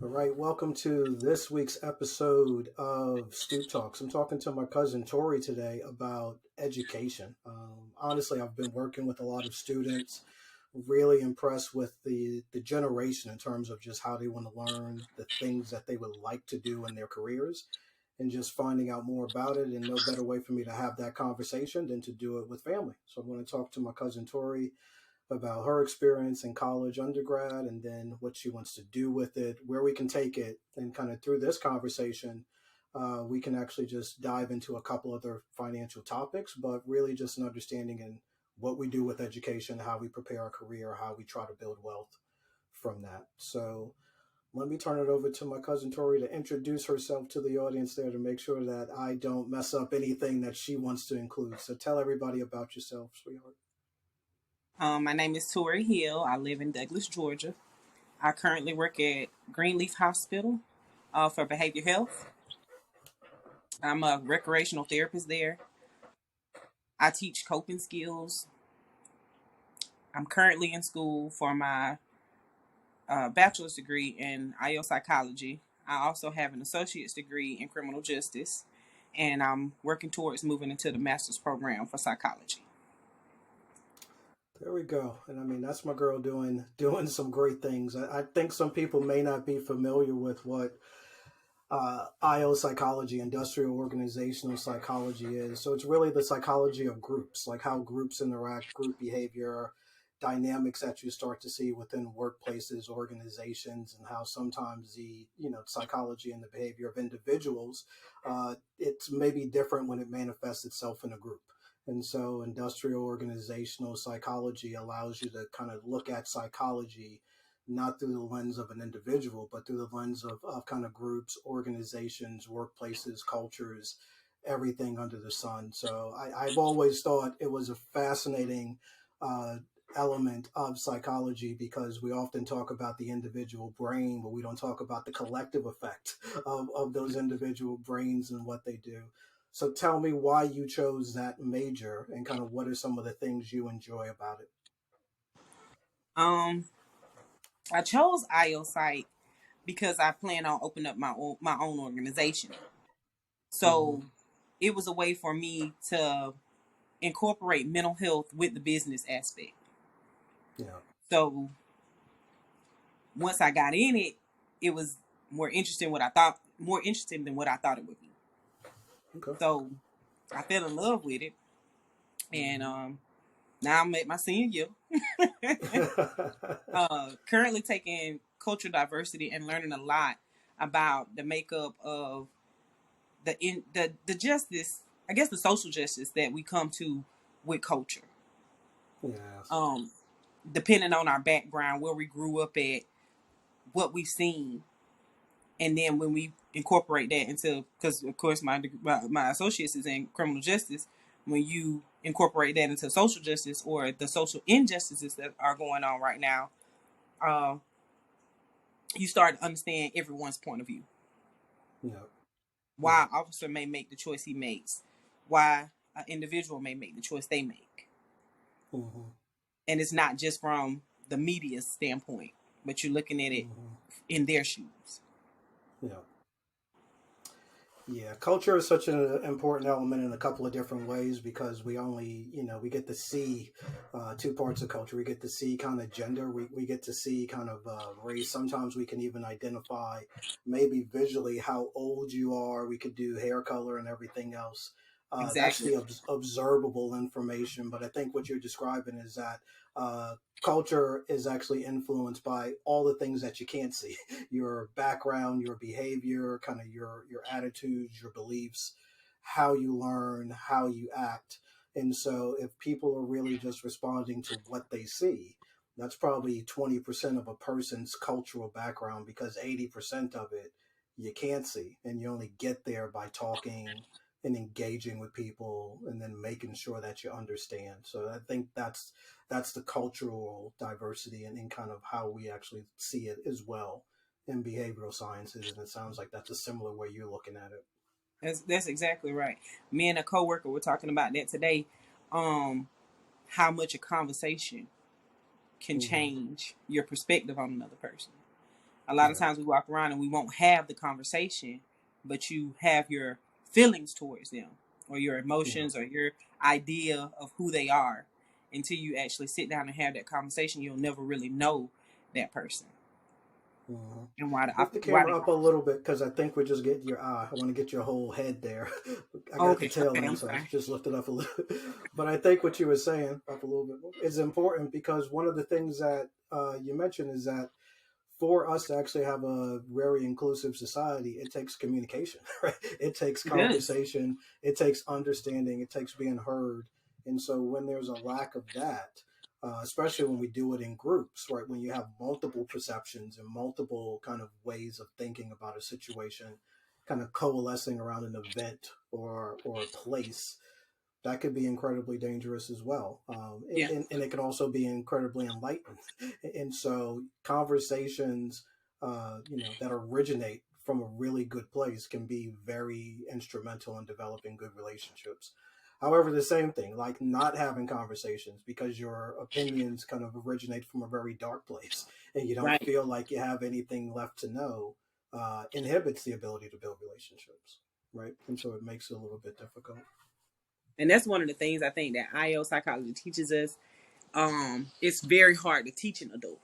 All right, welcome to this week's episode of Stoop Talks. I'm talking to my cousin Tori today about education. Honestly, I've been working with a lot of students, really impressed with the generation in terms of just how they want to learn the things that they would like to do in their careers, and just finding out more about it. And no better way for me to have that conversation than to do it with family. So I'm going to talk to my cousin Tori about her experience in college, undergrad, and then what she wants to do with it, where we can take it, and kind of through this conversation, we can actually just dive into a couple other financial topics, but really just an understanding in what we do with education, how we prepare our career, how we try to build wealth from that. So let me turn it over to my cousin Tori to introduce herself to the audience there to make sure that I don't mess up anything that she wants to include. So tell everybody about yourself, sweetheart. My name is Tori Hill. I live in Douglas, Georgia. I currently work at Greenleaf Hospital for behavior health. I'm a recreational therapist there. I teach coping skills. I'm currently in school for my bachelor's degree in IO psychology. I also have an associate's degree in criminal justice, and I'm working towards moving into the master's program for psychology. There we go. And I mean, that's my girl doing some great things. I think some people may not be familiar with what IO psychology, industrial organizational psychology is. So it's really the psychology of groups, like how groups interact, group behavior, dynamics that you start to see within workplaces, organizations, and how sometimes the psychology and the behavior of individuals, it's maybe different when it manifests itself in a group. And so industrial organizational psychology allows you to kind of look at psychology not through the lens of an individual, but through the lens of kind of groups, organizations, workplaces, cultures, everything under the sun. So I've always thought it was a fascinating uh, element of psychology because we often talk about the individual brain, but we don't talk about the collective effect of those individual brains and what they do. So tell me why you chose that major and kind of what are some of the things you enjoy about it? Um, I chose IO Psych because I plan on opening up my own organization. Hmm. So it was a way for me to incorporate mental health with the business aspect. Yeah. So once I got in it, it was more interesting than what I thought it would be. Okay. So I fell in love with it, and Hmm. now I'm at my senior year. Currently taking cultural diversity and learning a lot about the makeup of the justice, I guess the social justice that we come to with culture. Yes. Um, Depending on our background, where we grew up at, what we've seen, and then when we incorporate that into, because of course my associates is in criminal justice, when you incorporate that into social justice or the social injustices that are going on right now, uh, you start to understand everyone's point of view. Yeah. Why Yeah. an officer may make the choice he makes, why an individual may make the choice they make, Hmm. and it's not just from the media standpoint, but you're looking at it Hmm. in their shoes. Yeah. Yeah. Culture is such an important element in a couple of different ways because we only, we get to see two parts of culture. We get to see kind of gender. We get to see kind of race. Sometimes we can even identify maybe visually how old you are. We could do hair color and everything else. That's Exactly. the observable information. But I think what you're describing is that culture is actually influenced by all the things that you can't see: your background, your behavior, kind of your attitudes, your beliefs, how you learn, how you act. And so if people are really just responding to what they see, that's probably 20% of a person's cultural background because 80% of it you can't see, and you only get there by talking and engaging with people and then making sure that you understand. So I think that's the cultural diversity and in kind of how we actually see it as well in behavioral sciences. And it sounds like that's a similar way you're looking at it. That's exactly right. Me and a coworker were talking about that today. Um, how much a conversation can Hmm. change your perspective on another person. A lot of Right. times we walk around and we won't have the conversation, but you have your feelings towards them or your Yeah. emotions or your idea of who they are. Until you actually sit down and have that conversation, you'll never really know that person Mhm. and Move the why camera they up a are. little bit because I think we're just getting your eye. I want to get your whole head there. I got the Okay, tail okay, end, I'm so I sorry. just lifted up a little. But I think what you were saying up a little bit more is important because one of the things that you mentioned is that for us to actually have a very inclusive society, it takes communication, right? It takes It does. conversation, it takes understanding, it takes being heard. And so when there's a lack of that, especially when we do it in groups, right? When you have multiple perceptions and multiple kind of ways of thinking about a situation, kind of coalescing around an event or a place, that could be incredibly dangerous as well. Yeah, And it can also be incredibly enlightening. And so conversations, that originate from a really good place can be very instrumental in developing good relationships. However, the same thing, like not having conversations because your opinions kind of originate from a very dark place and you don't right. feel like you have anything left to know, inhibits the ability to build relationships, right? And so it makes it a little bit difficult. And that's one of the things I think that IO psychology teaches us. It's very hard to teach an adult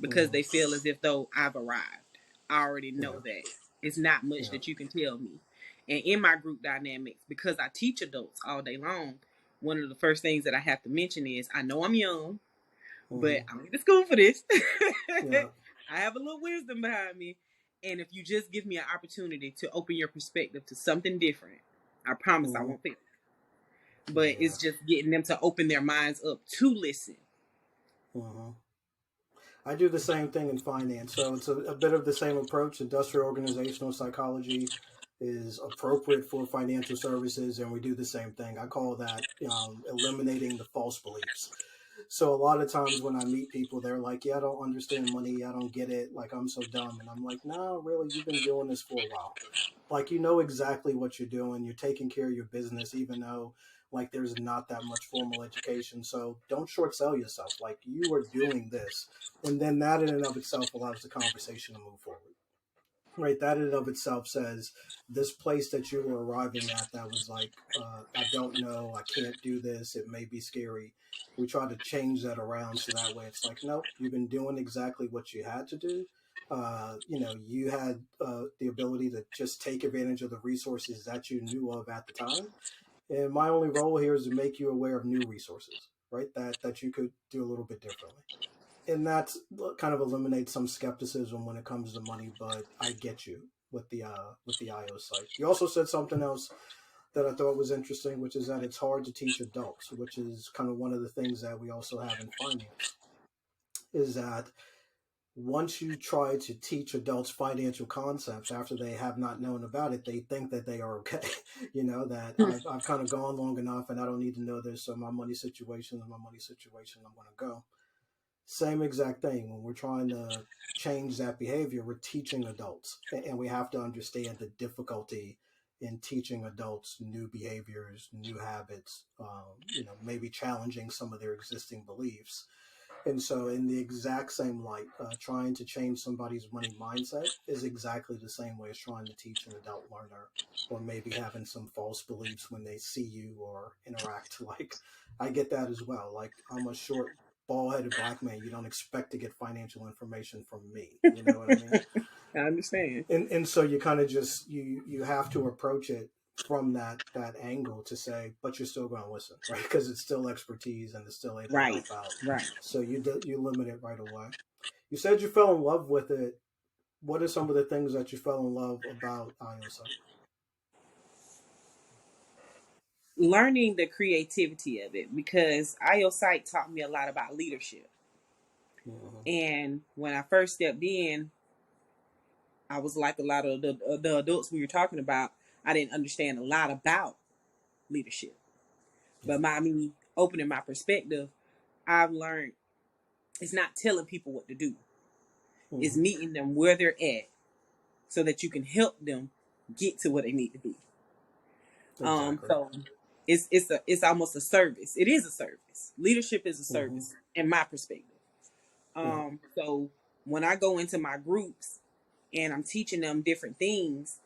because Hmm. they feel as if though I've arrived. I already know Yeah. that. It's not much Yeah. that you can tell me. And in my group dynamics, because I teach adults all day long, one of the first things that I have to mention is I know I'm young, but Hmm. I went to school for this. Yeah. I have a little wisdom behind me. And if you just give me an opportunity to open your perspective to something different, I promise I Hmm. won't fail. But Yeah. it's just getting them to open their minds up to listen. Hmm. I do the same thing in finance. So it's a bit of the same approach. Industrial organizational psychology is appropriate for financial services, and we do the same thing. I call that eliminating the false beliefs. So a lot of times when I meet people, they're like, "Yeah, I don't understand money. I don't get it. Like I'm so dumb." And I'm like, "No, really, you've been doing this for a while. Like you know exactly what you're doing. You're taking care of your business, even though like there's not that much formal education. So don't short sell yourself. Like you are doing this, and then that in and of itself allows the conversation to move forward." Right, that in and of itself says this place that you were arriving at that was like, I don't know, I can't do this, it may be scary. We try to change that around so that way it's like, nope, you've been doing exactly what you had to do. You had the ability to just take advantage of the resources that you knew of at the time, and my only role here is to make you aware of new resources, right, that you could do a little bit differently. And that kind of eliminates some skepticism when it comes to money. But I get you with the IO site. You also said something else that I thought was interesting, which is that it's hard to teach adults, which is kind of one of the things that we also have in finance. Is that once you try to teach adults financial concepts after they have not known about it, they think that they are okay. That I've kind of gone long enough and I don't need to know this. So my money situation is my money situation. I'm going to go. Same exact thing. When we're trying to change that behavior, we're teaching adults, and we have to understand the difficulty in teaching adults new behaviors, new habits. Maybe challenging some of their existing beliefs. And so, in the exact same light, trying to change somebody's money mindset is exactly the same way as trying to teach an adult learner, or maybe having some false beliefs when they see you or interact. Like, I get that as well. Like, I'm a short, bald headed black man. You don't expect to get financial information from me. You know what I mean? I understand. And so you kind of just you have to approach it from that angle to say, but you're still going to listen, right? Because it's still expertise and it's still able to Right, help out. right. So you limit it right away. You said you fell in love with it. What are some of the things that you fell in love about IOSA? Learning the creativity of it because IO Site taught me a lot about leadership. Mm-hmm. And when I first stepped in, I was like a lot of the adults we were talking about. I didn't understand a lot about leadership, Yeah. but by me opening my perspective, I've learned it's not telling people what to do. It's Mm-hmm. meeting them where they're at so that you can help them get to where they need to be. Exactly. So it's almost a service. It is a service. Leadership is a Mm-hmm. service in my perspective. Yeah. So When I go into my groups and I'm teaching them different things,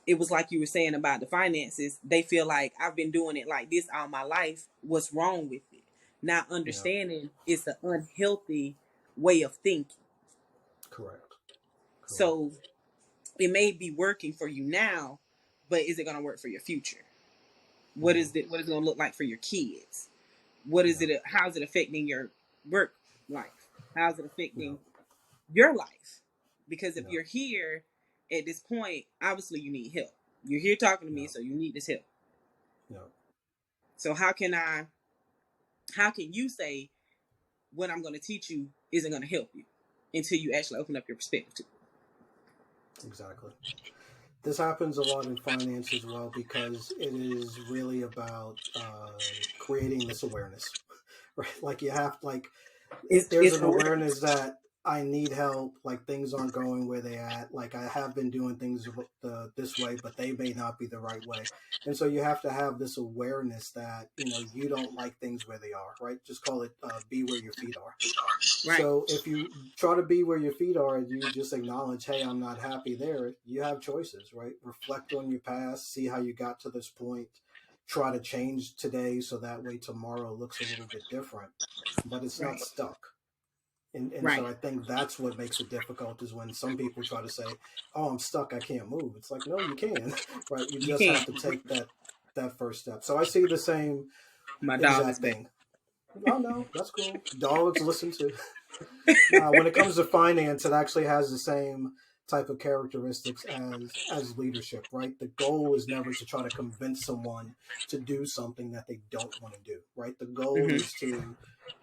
it was like you were saying about the finances. They feel like I've been doing it like this all my life. What's wrong with it? Not Yeah. understanding it's an unhealthy way of thinking. Correct. Correct. So it may be working for you now, but is it going to work for your future? What Hmm. is it? What is it going to look like for your kids? What is Yeah. it? How is it affecting your work life? How's it Yeah. affecting your life? Because if Yeah. you're here at this point, obviously you need help. You're here talking to me, Yeah. so you need this help. Yeah. So how can you say what I'm going to teach you isn't going to help you until you actually open up your perspective to Exactly. This happens a lot in finance as well because it is really about creating this awareness, right? Like you have like it? there's It's an awareness. awareness that I need help, like things aren't going where they at, like I have been doing things this way, but they may not be the right way. And so you have to have this awareness that, you don't like things where they are, right? Just call it be where your feet are. Right. So if you try to be where your feet are and you just acknowledge, hey, I'm not happy there, you have choices, right? Reflect on your past, see how you got to this point, try to change today so that way tomorrow looks a little bit different, but it's not Right. stuck. And so Right. I think that's what makes it difficult is when some people try to say, oh, I'm stuck, I can't move. It's like, no, you can, right? You You just have can't. to take that first step. So I see the same My dog is exact back. thing. Oh no, that's cool. Dogs listen to. Now, when it comes to finance, it actually has the same type of characteristics as leadership, right? The goal is never to try to convince someone to do something that they don't want to do, right? The goal Mm-hmm. is to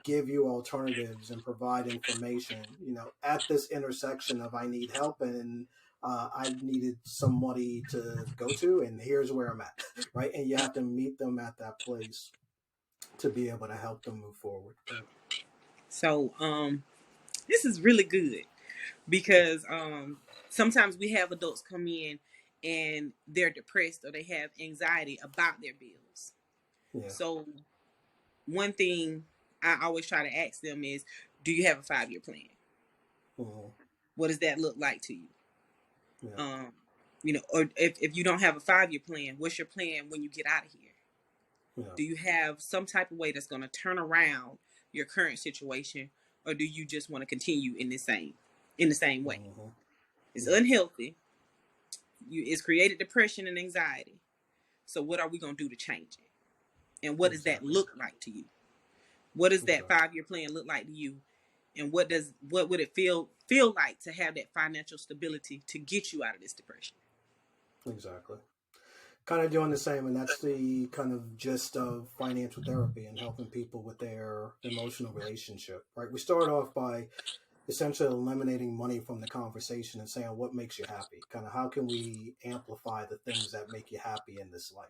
give you alternatives and provide information, at this intersection of I need help and I needed somebody to go to, and here's where I'm at, right? And you have to meet them at that place to be able to help them move forward, right? So this is really good because sometimes we have adults come in and they're depressed or they have anxiety about their bills. Yeah. So one thing I always try to ask them is, do you have a 5 year plan? Mhm. What does that look like to you? Yeah. Um, or if you don't have a 5 year plan, what's your plan when you get out of here? Yeah. Do you have some type of way that's going to turn around your current situation, or do you just want to continue in the same way? Hmm. It's Yeah. unhealthy. It's created depression and anxiety. So what are we going to do to change it? And what does that Exactly. look like to you? What does that Exactly. 5 year plan look like to you? And what would it feel like to have that financial stability to get you out of this depression? Exactly. Kind of doing the same, and that's the kind of gist of financial therapy and helping people with their emotional relationship. Right. We start off by essentially eliminating money from the conversation and saying what makes you happy. Kind of how can we amplify the things that make you happy in this life.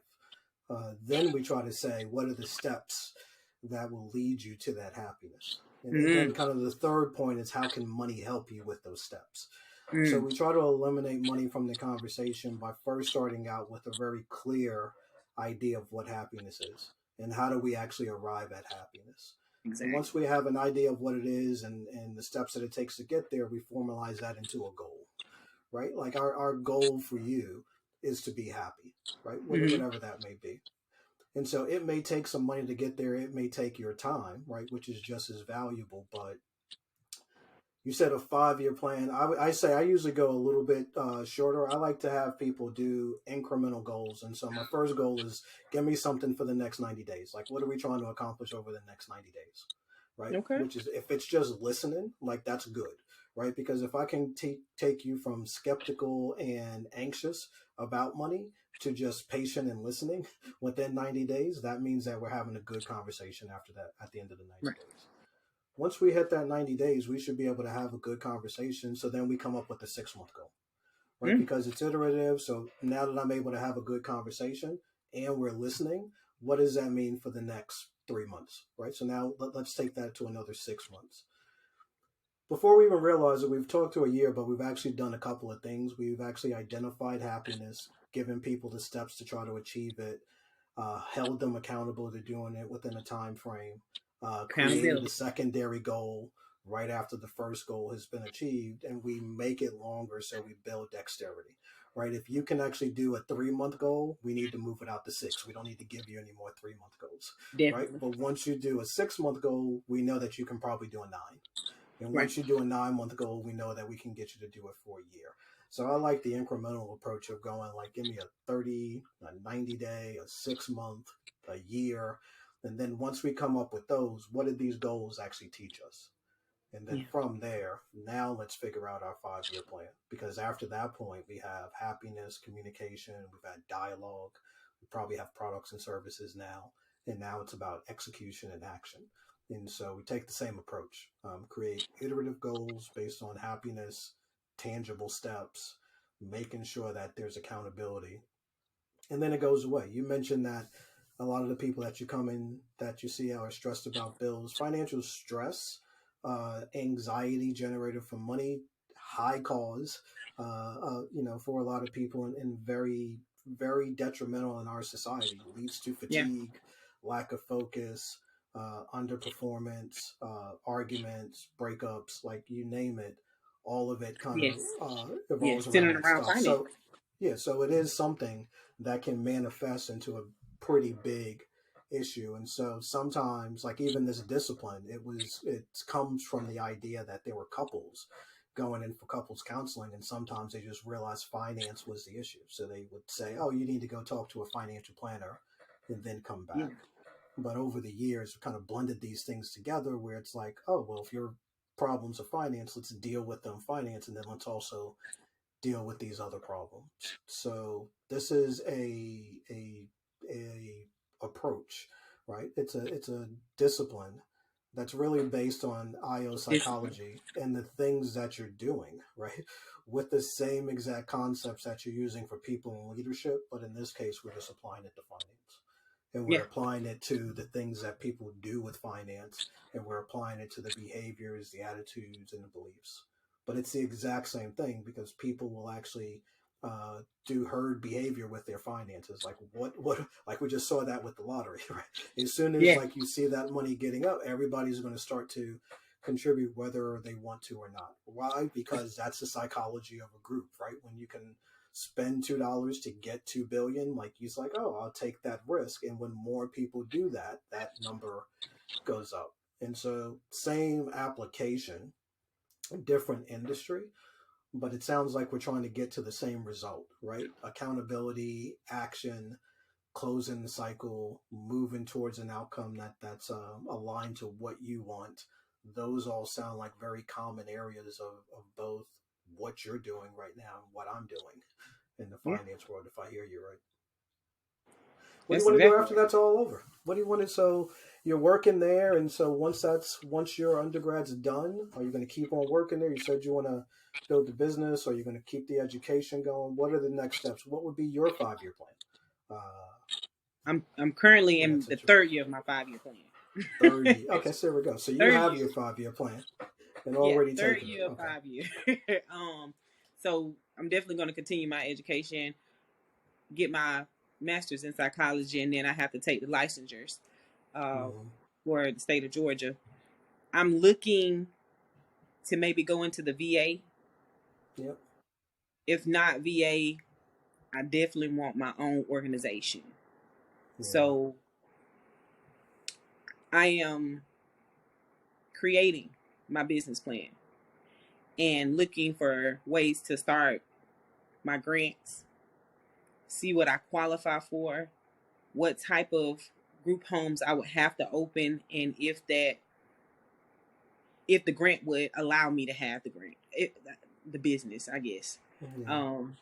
Then we try to say what are the steps that will lead you to that happiness. And then Mm-hmm. kind of the third point is how can money help you with those steps. So Mm. we try to eliminate money from the conversation by first starting out with a very clear idea of what happiness is and how do we actually arrive at happiness. And once Exactly. we have an idea of what it is and the steps that it takes to get there, we formalize that into a goal, right? Like our goal for you is to be happy, right? Mm-hmm. Whatever that may be. And so it may take some money to get there. It may take your time, right? Which is just as valuable, but you said a 5 year plan. I say I usually go a little bit shorter. I like to have people do incremental goals. And so my first goal is give me something for the next 90 days. Like, what are we trying to accomplish over the next 90 days? Right. Okay. Which is, if it's just listening, like, that's good. Right. Because if I can take you from skeptical and anxious about money to just patient and listening within 90 days, that means that we're having a good conversation after that at the end of the 90 Right. days. Once we hit that 90 days, we should be able to have a good conversation. So then we come up with a 6 month goal, right? Mm. Because it's iterative. So now that I'm able to have a good conversation and we're listening, what does that mean for the next 3 months, right? So now let's take that to another 6 months. Before we even realize it, we've talked to a year, but we've actually done a couple of things. We've actually identified happiness, given people the steps to try to achieve it, held them accountable to doing it within a time frame, created a Accountability. secondary goal, right after the first goal has been achieved, and we make it longer so we build dexterity. Right? If you can actually do a 3 month goal, we need to move it out to six. We don't need to give you any more 3 month goals, right? Definitely. But once you do a 6 month goal, we know that you can probably do a nine. And Right. once you do a 9 month goal, we know that we can get you to do it for a year. So I like the incremental approach of going like, give me a 30, a 90 day, a 6 month, a year. And then once we come up with those, what did these goals actually teach us? And then Yeah. from there, now let's figure out our 5 year plan. Because after that point, we have happiness, communication, we've had dialogue, we probably have products and services now. And now it's about execution and action. And so we take the same approach, create iterative goals based on happiness, tangible steps, making sure that there's accountability, and then it goes away. You mentioned that a lot of the people that you come in that you see are stressed about bills, financial stress, anxiety generated from money, high cause, for a lot of people, and very, very detrimental in our society. Leads to Yeah. fatigue, lack of focus, underperformance, arguments, breakups, like you name it. All of it kind of Yes. Yes. revolves around Centered that around stuff. finance. Yeah, so it is something that can manifest into a pretty big issue. And so sometimes, like even this discipline, it comes from the idea that there were couples going in for couples counseling, and sometimes they just realized finance was the issue. So they would say, "Oh, you need to go talk to a financial planner," and then come Yeah. back. But over the years, we kind of blended these things together, where it's like, "Oh, well, if your problems are finance, let's deal with them finance, and then let's also deal with these other problems." So this is a approach, right? It's a discipline that's really based on IO Discipline. psychology and the things that you're doing, right? With the same exact concepts that you're using for people in leadership, but in this case, we're just applying it to finance. And we're Yeah. applying it to the things that people do with finance, and we're applying it to the behaviors, the attitudes, and the beliefs. But it's the exact same thing, because people will actually do herd behavior with their finances. Like like we just saw that with the lottery, right? As soon as Yeah. like you see that money getting up, everybody's going to start to contribute whether they want to or not. Why? Because that's the psychology of a group, right? When you can spend $2 to get 2 billion, like he's like, oh, I'll take that risk. And when more people do that, that number goes up. And so same application, different industry, but it sounds like we're trying to get to the same result, right? Accountability, action, closing the cycle, moving towards an outcome that's aligned to what you want. Those all sound like very common areas of both what you're doing right now and what I'm doing in the Yeah. finance world, if I hear you right. What do you That's want to do exactly after right. that's all over? What do you want to, so you're working there, and so once your undergrad's done, are you going to keep on working there? You said you want to build the business, or you're going to keep the education going. What are the next steps? What would be your 5 year plan I'm currently in that in the situation? third year of my 5 year Third plan. year. Okay, so there we go. So you Third have year. your 5 year plan and Yeah, already third taken it. year of Okay. 5 year. So I'm definitely going to continue my education, get my master's in psychology, and then I have to take the licensures uh, Mm-hmm. for the state of Georgia. I'm looking to maybe go into the VA. Yep. If not VA, I definitely want my own organization. Yeah. So I am creating my business plan and looking for ways to start my grants, see what I qualify for, what type of group homes I would have to open, and if the grant would allow me to have the business, I guess. Yeah. Um,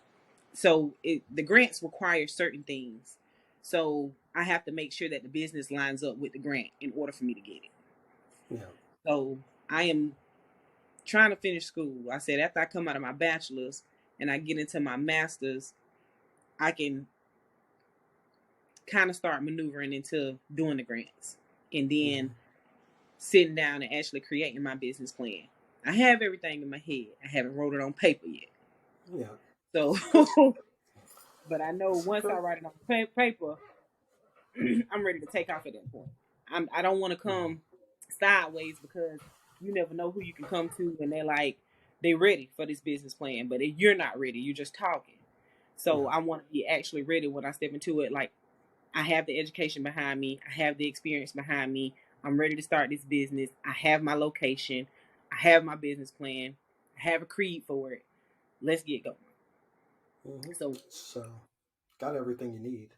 so the grants require certain things. So I have to make sure that the business lines up with the grant in order for me to get it. Yeah. So I am trying to finish school. I said after I come out of my bachelor's and I get into my master's, I can kind of start maneuvering into doing the grants and Mm-hmm. then sitting down and actually creating my business plan. I have everything in my head. I haven't wrote it on paper yet. Yeah. So, Good. but I know once I Good. write it on paper, I'm ready to take off at that point. I don't want to Mm-hmm. come sideways because You never know who you can come to, and they're like, they ready for this business plan, but if you're not ready, you're just talking. So Yeah. I want to be actually ready when I step into it. Like, I have the education behind me, I have the experience behind me. I'm ready to start this business. I have my location, I have my business plan, I have a creed for it. Let's get going. Hmm. So So, got everything you need.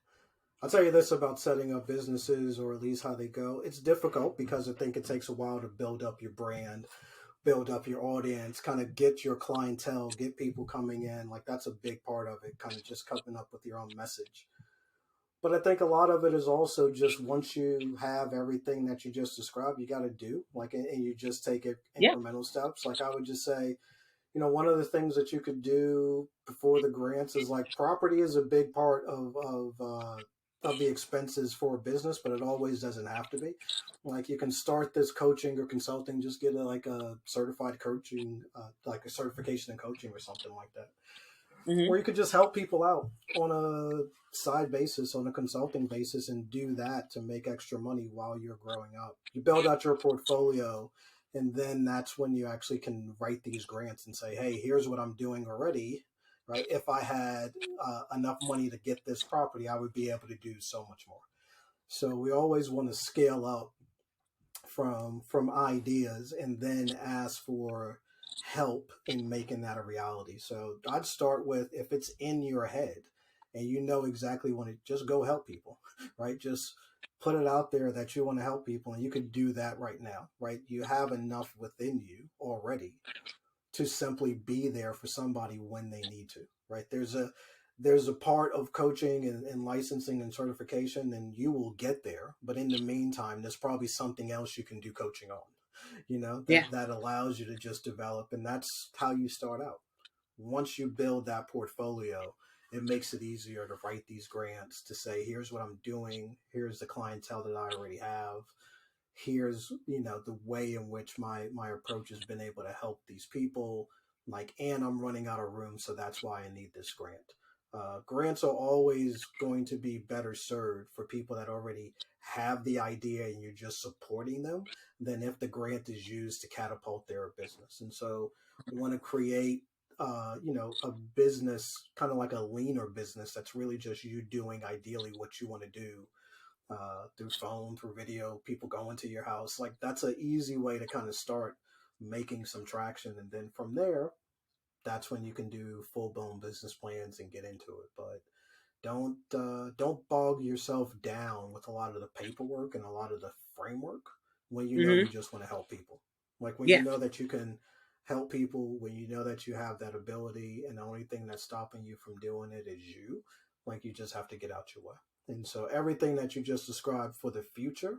I'll tell you this about setting up businesses, or at least how they go. It's difficult because I think it takes a while to build up your brand, build up your audience, kind of get your clientele, get people coming in. Like that's a big part of it, kind of just coming up with your own message. But I think a lot of it is also just once you have everything that you just described, you got to do like, and you just take it yeah, incremental steps. Like I would just say, one of the things that you could do before the grants is like property is a big part of the expenses for a business, but it always doesn't have to be. Like you can start this coaching or consulting, just get like a certified coaching, like a certification in coaching or something like that, hmm or you could just help people out on a side basis, on a consulting basis, and do that to make extra money while you're growing up. You build out your portfolio, and then that's when you actually can write these grants and say, hey, here's what I'm doing already. Right? If I had enough money to get this property, I would be able to do so much more. So we always want to scale up from ideas and then ask for help in making that a reality. So I'd start with, if it's in your head and you know exactly when, it just go help people, right? Just put it out there that you want to help people, and you could do that right now, right? You have enough within you already to simply be there for somebody when they need to, right? There's a part of coaching and licensing and certification, and you will get there, but in the meantime there's probably something else you can do coaching on, yeah, that allows you to just develop. And that's how you start out. Once you build that portfolio, it makes it easier to write these grants, to say, here's what I'm doing, here's the clientele that I already have, here's the way in which my approach has been able to help these people, like, and I'm running out of room, so that's why I need this grant. Grants are always going to be better served for people that already have the idea and you're just supporting them, than if the grant is used to catapult their business. And so we want to create a business, kind of like a leaner business, that's really just you doing ideally what you want to do, through phone, through video, people going to your house. Like that's an easy way to kind of start making some traction, and then from there, that's when you can do full blown business plans and get into it. But don't bog yourself down with a lot of the paperwork and a lot of the framework when you know hmm you just want to help people. Like when you yeah, know that you can help people, when you know that you have that ability, and the only thing that's stopping you from doing it is you. Like you just have to get out your way. And so everything that you just described for the future,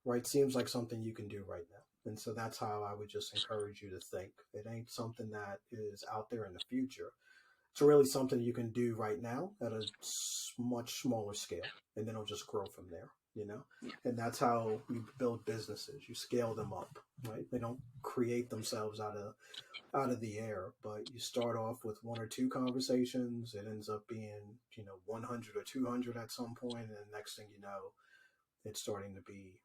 right, seems like something you can do right now. And so that's how I would just encourage you to think. It ain't something that is out there in the future. It's really something you can do right now at a much smaller scale, and then it'll just grow from there. yeah, And that's how you build businesses. You scale them up, right? They don't create themselves out of the air, but you start off with one or two conversations. It ends up being 100 or 200 at some point, and the next thing you know, it's starting to be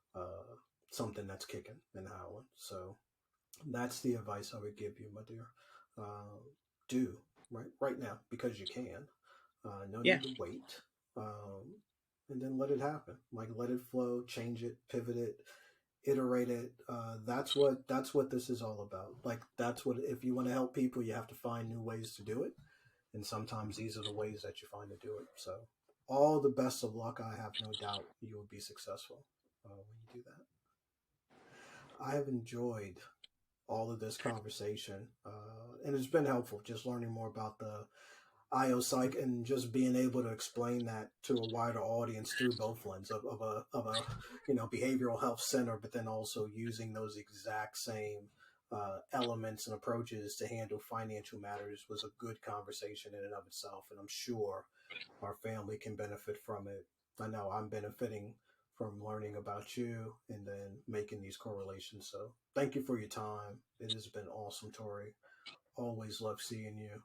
something that's kicking and howling. So that's the advice I would give you, my dear. Uh, do right now, because you can. No yeah. need to wait, and then let it happen. Like let it flow, change it, pivot it, iterate it. That's what this is all about. Like that's what, if you want to help people, you have to find new ways to do it, and sometimes these are the ways that you find to do it. So all the best of luck. I have no doubt you will be successful when you do that. I have enjoyed all of this conversation, and it's been helpful just learning more about the IO psych, and just being able to explain that to a wider audience through both lens of a behavioral health center, but then also using those exact same elements and approaches to handle financial matters, was a good conversation in and of itself, and I'm sure our family can benefit from it. I know I'm benefiting from learning about you and then making these correlations. So thank you for your time. It has been awesome, Tori. Always love seeing you.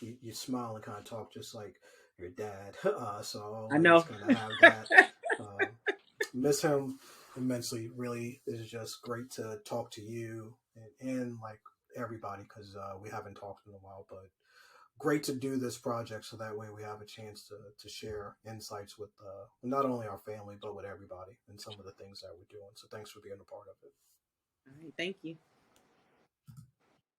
You smile and kind of talk just like your dad. So I I always know. kind of have that. Um, miss him. immensely. Really, it's just great to talk to you and like everybody because we haven't talked in a while. But great to do this project so that way we have a chance to share insights with not only our family but with everybody and some of the things that we're doing. So thanks for being a part of it. All right, thank you.